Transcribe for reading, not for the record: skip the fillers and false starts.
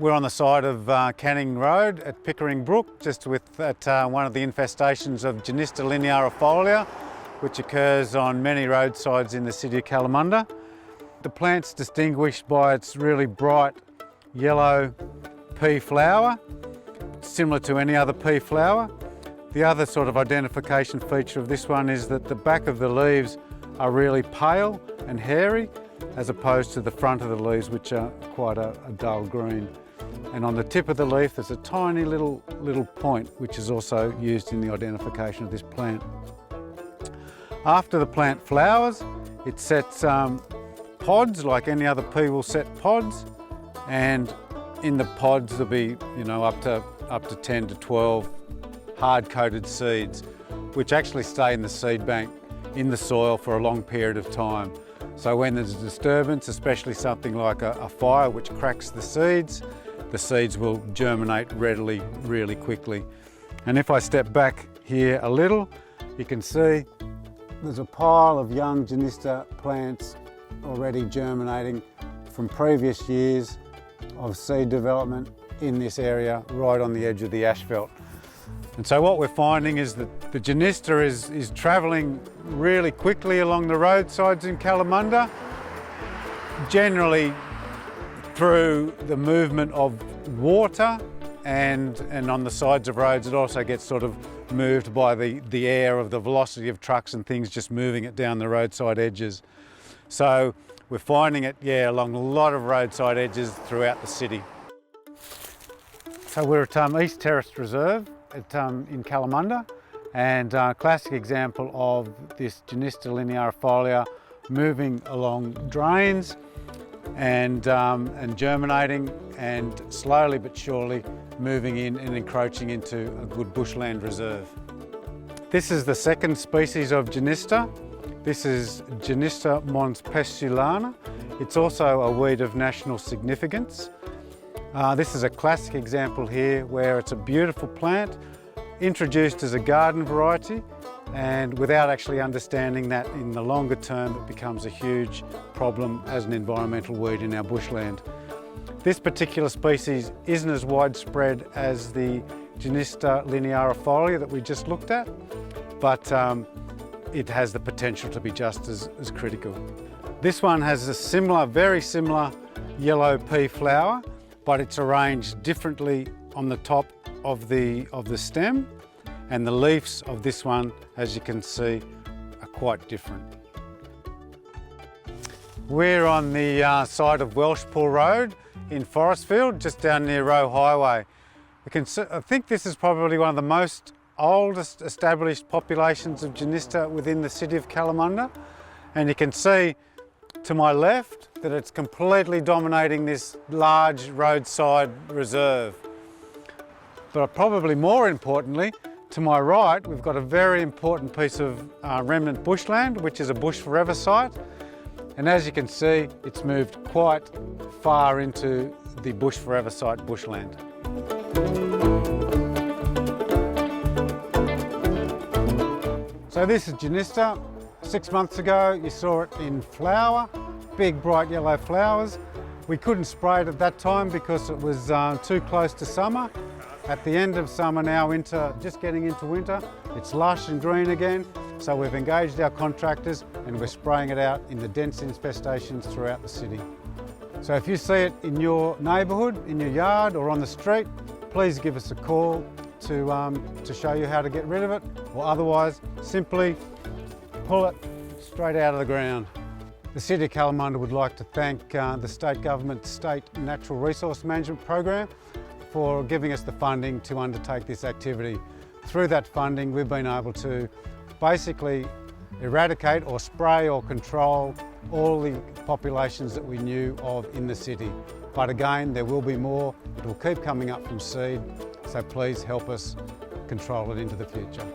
We're on the side of Canning Road at Pickering Brook, just at one of the infestations of Genista linearifolia, which occurs on many roadsides in the city of Kalamunda. The plant's distinguished by its really bright yellow pea flower, similar to any other pea flower. The other sort of identification feature of this one is that the back of the leaves are really pale and hairy, as opposed to the front of the leaves, which are quite a dull green. And on the tip of the leaf there's a tiny little point, which is also used in the identification of this plant. After the plant flowers, it sets pods, like any other pea will set pods, and in the pods there'll be, up to 10 to 12 hard-coated seeds, which actually stay in the seed bank in the soil for a long period of time. So when there's a disturbance, especially something like a fire which cracks the seeds will germinate readily, really quickly. And if I step back here a little, you can see there's a pile of young Genista plants already germinating from previous years of seed development in this area right on the edge of the asphalt. And so what we're finding is that the Genista is travelling really quickly along the roadsides in Kalamunda, generally through the movement of water, and on the sides of roads it also gets sort of moved by the air of the velocity of trucks and things just moving it down the roadside edges. So we're finding it, along a lot of roadside edges throughout the city. So we're at East Terrace Reserve in Kalamunda, and a classic example of this Genista linearifolia moving along drains and germinating, and slowly but surely moving in and encroaching into a good bushland reserve. This is the second species of Genista. This is Genista montpestulana. It's also a weed of national significance. This is a classic example here where it's a beautiful plant introduced as a garden variety, and without actually understanding that in the longer term it becomes a huge problem as an environmental weed in our bushland. This particular species isn't as widespread as the Genista linearifolia that we just looked at, but it has the potential to be just as critical. This one has a similar, very similar yellow pea flower, but it's arranged differently on the top of the stem, and the leaves of this one, as you can see, are quite different. We're on the side of Welshpool Road in Forestfield, just down near Roe Highway. I think this is probably one of the most oldest established populations of Genista within the city of Kalamunda, and you can see to my left that it's completely dominating this large roadside reserve. But probably more importantly, to my right we've got a very important piece of remnant bushland, which is a bush forever site, and as you can see it's moved quite far into the bush forever site bushland. So this is Genista. 6 months ago you saw it in flower, big bright yellow flowers. We couldn't spray it at that time because it was too close to summer. At the end of summer now, just getting into winter, it's lush and green again. So we've engaged our contractors and we're spraying it out in the dense infestations throughout the city. So if you see it in your neighbourhood, in your yard or on the street, please give us a call to show you how to get rid of it, or otherwise simply pull it straight out of the ground. The City of Kalamunda would like to thank the State Government State Natural Resource Management Program for giving us the funding to undertake this activity. Through that funding we've been able to basically eradicate or spray or control all the populations that we knew of in the city. But again, there will be more. It will keep coming up from seed, so please help us control it into the future.